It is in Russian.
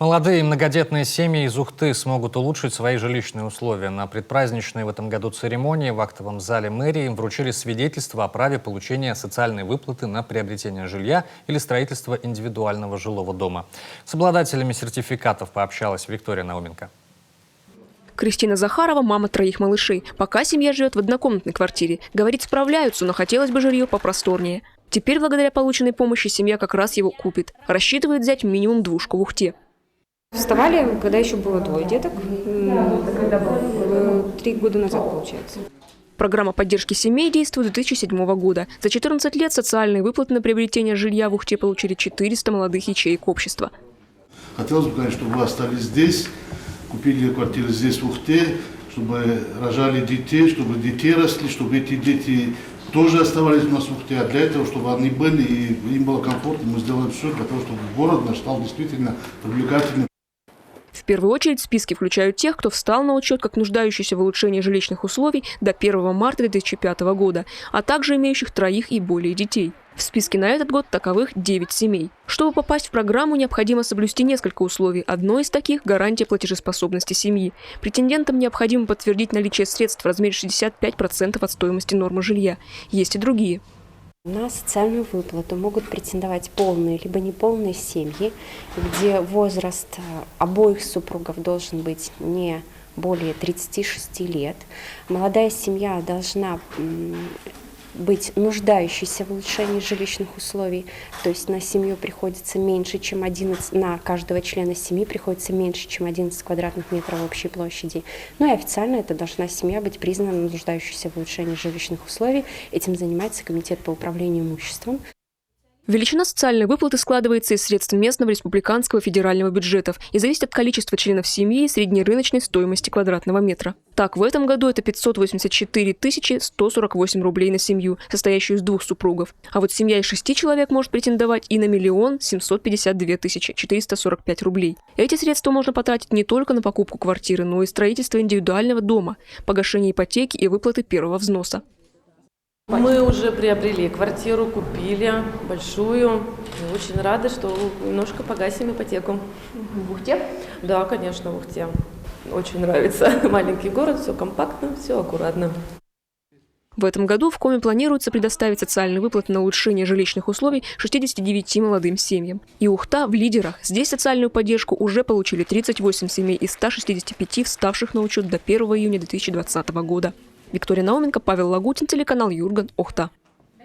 Молодые и многодетные семьи из Ухты смогут улучшить свои жилищные условия. На предпраздничной в этом году церемонии в актовом зале мэрии им вручили свидетельство о праве получения социальной выплаты на приобретение жилья или строительство индивидуального жилого дома. С обладателями сертификатов пообщалась Виктория Науменко. Кристина Захарова – мама 3 малышей. Пока семья живет в однокомнатной квартире. Говорит, справляются, но хотелось бы жилье попросторнее. Теперь, благодаря полученной помощи, семья как раз его купит. Рассчитывает взять минимум 2 в Ухте. Вставали, когда еще было 2 деток, 3 года назад, получается. Программа поддержки семей действует с 2007 года. За 14 лет социальные выплаты на приобретение жилья в Ухте получили 400 молодых ячеек общества. Хотелось бы, конечно, чтобы вы остались здесь, купили квартиру здесь, в Ухте, чтобы рожали детей, чтобы дети росли, чтобы эти дети тоже оставались у нас в Ухте. А для этого, чтобы они были и им было комфортно, мы сделаем все для того, чтобы город наш стал действительно привлекательным. В первую очередь в списке включают тех, кто встал на учет как нуждающийся в улучшении жилищных условий до 1 марта 2005 года, а также имеющих 3 и более детей. В списке на этот год таковых 9 семей. Чтобы попасть в программу, необходимо соблюсти несколько условий. Одно из таких – гарантия платежеспособности семьи. Претендентам необходимо подтвердить наличие средств в размере 65% от стоимости нормы жилья. Есть и другие. На социальную выплату могут претендовать полные либо неполные семьи, где возраст обоих супругов должен быть не более 36 лет. Молодая семья должна быть нуждающейся в улучшении жилищных условий, то есть на семью приходится меньше, чем 11, на каждого члена семьи приходится меньше, чем 11 квадратных метров общей площади. Ну и официально это должна семья быть признана нуждающейся в улучшении жилищных условий. Этим занимается Комитет по управлению имуществом. Величина социальной выплаты складывается из средств местного, республиканского, федерального бюджетов и зависит от количества членов семьи и среднерыночной стоимости квадратного метра. Так, в этом году это 584 148 рублей на семью, состоящую из 2 супругов. А вот семья из 6 человек может претендовать и на 1 752 445 рублей. Эти средства можно потратить не только на покупку квартиры, но и строительство индивидуального дома, погашение ипотеки и выплаты первого взноса. Мы уже приобрели квартиру, купили большую. Мы очень рады, что немножко погасим ипотеку. В Ухте? Да, конечно, в Ухте. Очень нравится. Маленький город, все компактно, все аккуратно. В этом году в Коме планируется предоставить социальные выплаты на улучшение жилищных условий 69 молодым семьям. И Ухта в лидерах. Здесь социальную поддержку уже получили 38 семей из 165, вставших на учет до 1 июня 2020 года. Виктория Науменко, Павел Лагутин, телеканал Юрган, Ухта.